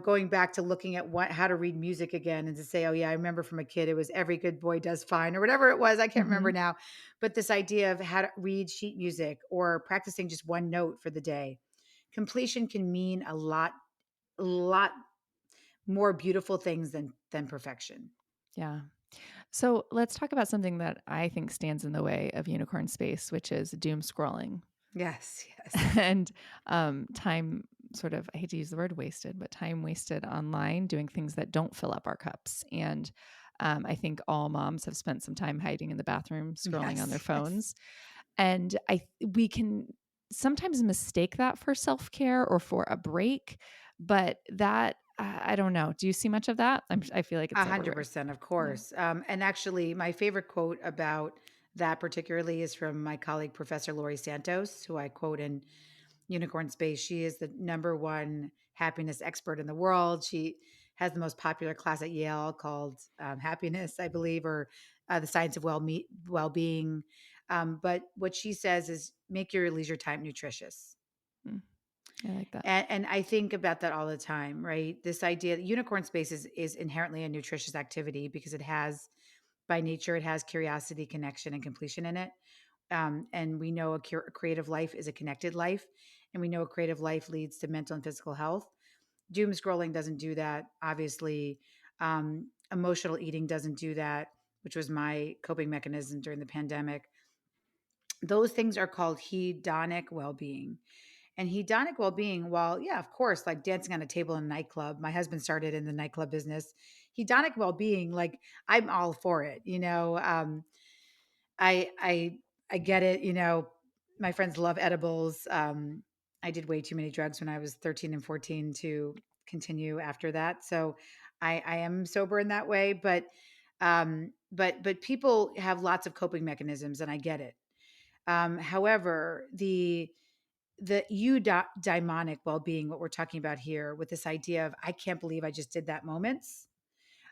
going back to looking at how to read music again and to say, oh, yeah, I remember from a kid, it was every good boy does fine or whatever it was. I can't Hmm. remember now. But this idea of how to read sheet music or practicing just one note for the day, completion can mean a lot more beautiful things than perfection. Yeah. So let's talk about something that I think stands in the way of unicorn space, which is doom scrolling. Yes, yes. And time sort of, I hate to use the word wasted, but time wasted online doing things that don't fill up our cups. And I think all moms have spent some time hiding in the bathroom scrolling on their Yes, yes. phones. And we can sometimes mistake that for self-care or for a break, but that I don't know. Do you see much of that? I feel like it's everywhere. 100%, of Yeah. course. And actually, my favorite quote about that particularly is from my colleague, Professor Lori Santos, who I quote in Unicorn Space. She is the number one happiness expert in the world. She has the most popular class at Yale called Happiness, I believe, or the Science of Well-being. But what she says is make your leisure time nutritious. Mm, I like that. And I think about that all the time, right? This idea that unicorn space is inherently a nutritious activity because it has, by nature, it has curiosity, connection, and completion in it. And we know a creative life is a connected life, and we know a creative life leads to mental and physical health. Doom scrolling doesn't do that, obviously. Emotional eating doesn't do that, which was my coping mechanism during the pandemic. Those things are called hedonic well-being. And hedonic well-being, while yeah, of course, like dancing on a table in a nightclub. My husband started in the nightclub business. Hedonic well-being, like I'm all for it. I I I get it. My friends love edibles. I did way too many drugs when I was 13 and 14 to continue after that. So I am sober in that way. But people have lots of coping mechanisms, and I get it. However, the eudaimonic well-being, what we're talking about here with this idea of I can't believe I just did that moments.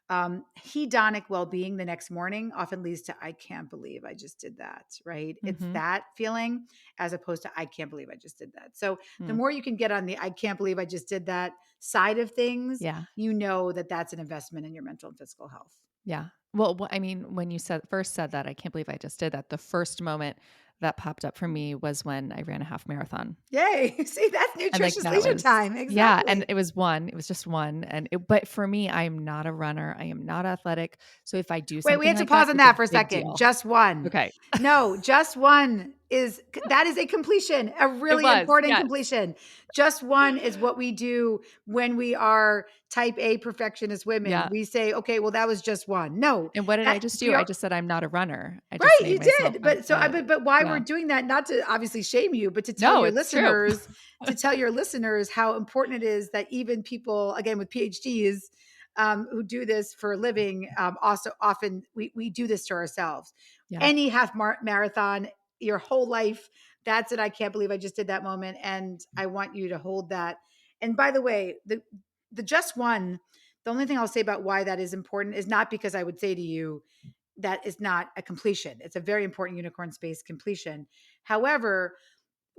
Hedonic well-being the next morning often leads to I can't believe I just did that, right? It's Hmm. that feeling as opposed to I can't believe I just did that. So the Mm, more you can get on the I can't believe I just did that side of things, yeah. you know that that's an investment in your mental and physical health. Yeah. Well, I mean, when you first said that, I can't believe I just did that. The first moment that popped up for me was when I ran a half marathon. Yay. See, that's And like nutritious that leisure was time. yeah, and Exactly. it was one. It was just one, but for me, I am not a runner. I am not athletic. So if I do Wait, we something have to like that, pause on it's a that for a big second. deal. Just one. Okay. No, just one is that is a completion, a It really was. important Yes. completion. Just one is what we do when we are type A perfectionist women. Yeah. We say, okay, well, that was just one. No, And what did I that just we do? I are just said I'm not a runner. I just right. made You myself did, but but why we're yeah. doing that? Not to obviously shame you, but to tell No, your it's true. listeners, how important it is that even people, again with PhDs, who do this for a living, also often we do this to ourselves. Yeah. Any marathon, your whole life, that's it. I can't believe I just did that moment, and I want you to hold that. And by the way, the just one. The only thing I'll say about why that is important is not because I would say to you, that is not a completion. It's a very important unicorn space completion. However,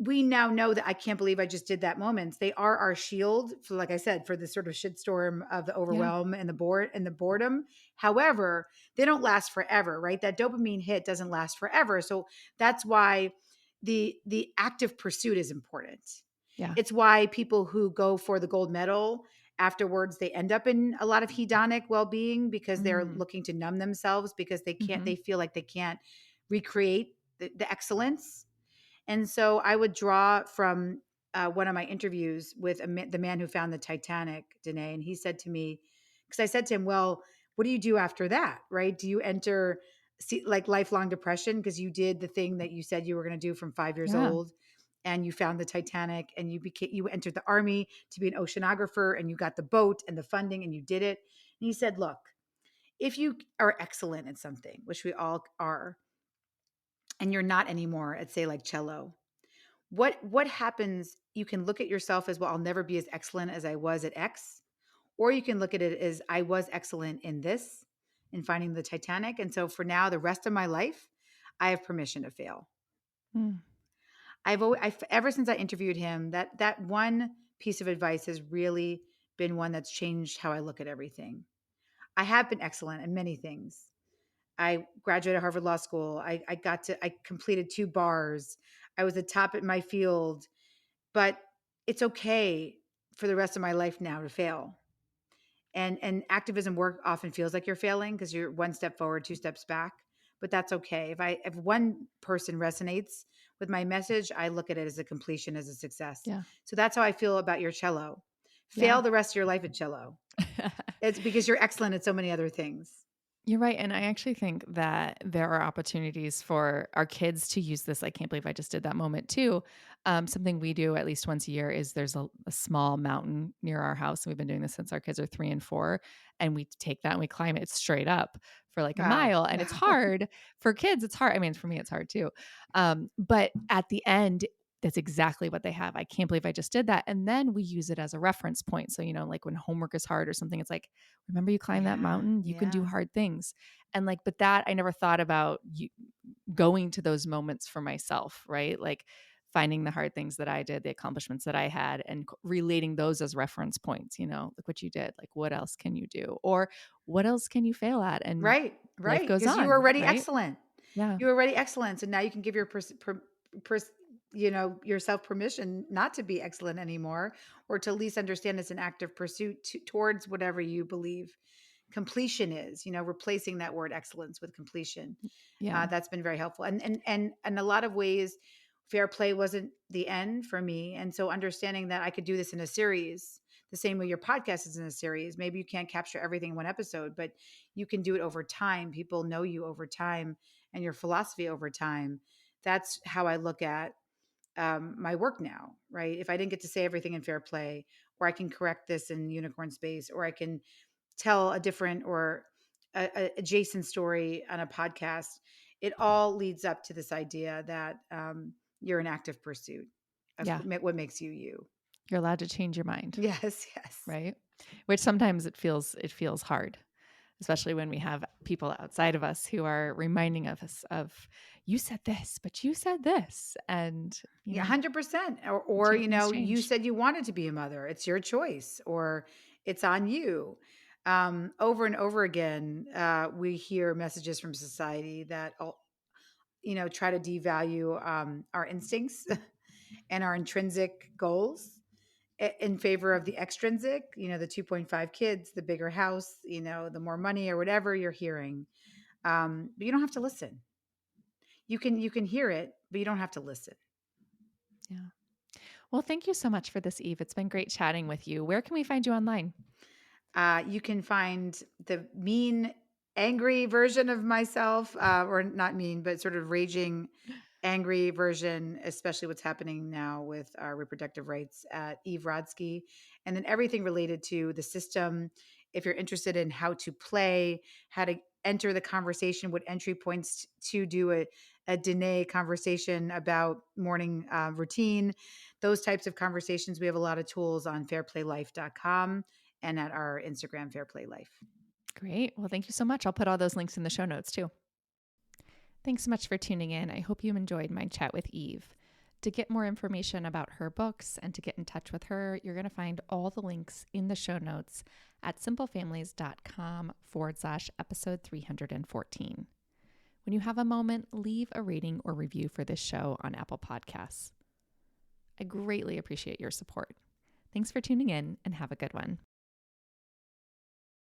we now know that I can't believe I just did that moments. They are our shield for, like I said, for the sort of shitstorm of the Yeah. overwhelm and the boredom. However, they don't last forever, right? That dopamine hit doesn't last forever. So that's why the active pursuit is important. Yeah. It's why people who go for the gold medal afterwards, they end up in a lot of hedonic well-being because they're Mm. looking to numb themselves because Hmm. they feel like they can't recreate the excellence. And so I would draw from one of my interviews with the man who found the Titanic, Danae, and he said to me, because I said to him, "Well, what do you do after that? Right? Do you enter like lifelong depression because you did the thing that you said you were going to do from 5 years Yeah. old, and you found the Titanic, and you entered the army to be an oceanographer, and you got the boat and the funding, and you did it." And he said, "Look, if you are excellent at something, which we all are, and you're not anymore at say like cello, what happens, you can look at yourself as, well, I'll never be as excellent as I was at X, or you can look at it as, I was excellent in this, in finding the Titanic, and so for now the rest of my life I have permission to fail." Mm. I've ever since I interviewed him, that one piece of advice has really been one that's changed how I look at everything. I have been excellent in many things. I graduated Harvard Law School. I completed 2 bars. I was the top at my field. But it's okay for the rest of my life now to fail. And activism work often feels like you're failing because you're one step forward, 2 steps back. But that's okay. If one person resonates with my message, I look at it as a completion, as a success. Yeah. So that's how I feel about your cello. Yeah. Fail the rest of your life at cello. It's because you're excellent at so many other things. You're right, and I actually think that there are opportunities for our kids to use this. I can't believe I just did that moment too. Something we do at least once a year is there's a small mountain near our house, and we've been doing this since our kids are 3 and 4. And we take that and we climb it straight up for like a Wow. mile, and it's hard for kids. It's hard. I mean, for me, it's hard too. But at the end, that's exactly what they have. I can't believe I just did that. And then we use it as a reference point. So, like when homework is hard or something, it's like, remember you climbed that Yeah. mountain? You can do Yeah. hard things. And like, but that I never thought about going to those moments for myself, right? Like finding the hard things that I did, the accomplishments that I had, and relating those as reference points, like what you did, like what else can you do? Or what else can you fail at? And Right. life Right. goes Because you were on, already right? excellent. Yeah. You're already excellent. So now you can give pers- yourself permission not to be excellent anymore, or to at least understand it's an active pursuit towards whatever you believe completion is, replacing that word excellence with completion. Yeah. That's been very helpful. And a lot of ways, fair play wasn't the end for me. And so understanding that I could do this in a series, the same way your podcast is in a series. Maybe you can't capture everything in one episode, but you can do it over time. People know you over time and your philosophy over time. That's how I look at my work now, right? If I didn't get to say everything in fair play, or I can correct this in unicorn space, or I can tell a different or adjacent story on a podcast, it all leads up to this idea that you're an active pursuit of Yeah. what makes you you. You're allowed to change your mind, Yes, yes. right? Which sometimes it feels hard, especially when we have people outside of us who are reminding us of, you said this, but you said this. And, Yeah, 100%. Or things you change. said you wanted to be a mother. It's your choice, or it's on you. Over and over again, we hear messages from society that try to devalue our instincts and our intrinsic goals in favor of the extrinsic, the 2.5 kids, the bigger house, the more money, or whatever you're hearing. But you don't have to listen. You can hear it, but you don't have to listen. Yeah. Well, thank you so much for this, Eve. It's been great chatting with you. Where can we find you online? You can find the mean, angry version of myself, or not mean, but sort of raging, angry version, especially what's happening now with our reproductive rights, at Eve Rodsky. And then everything related to the system. If you're interested in how to play, how to enter the conversation, what entry points to do a Danae conversation about morning routine, those types of conversations, we have a lot of tools on fairplaylife.com and at our Instagram, Fair Play Life. Great. Well, thank you so much. I'll put all those links in the show notes too. Thanks so much for tuning in. I hope you enjoyed my chat with Eve. To get more information about her books and to get in touch with her, you're going to find all the links in the show notes at simplefamilies.com/episode 314. When you have a moment, leave a rating or review for this show on Apple Podcasts. I greatly appreciate your support. Thanks for tuning in and have a good one.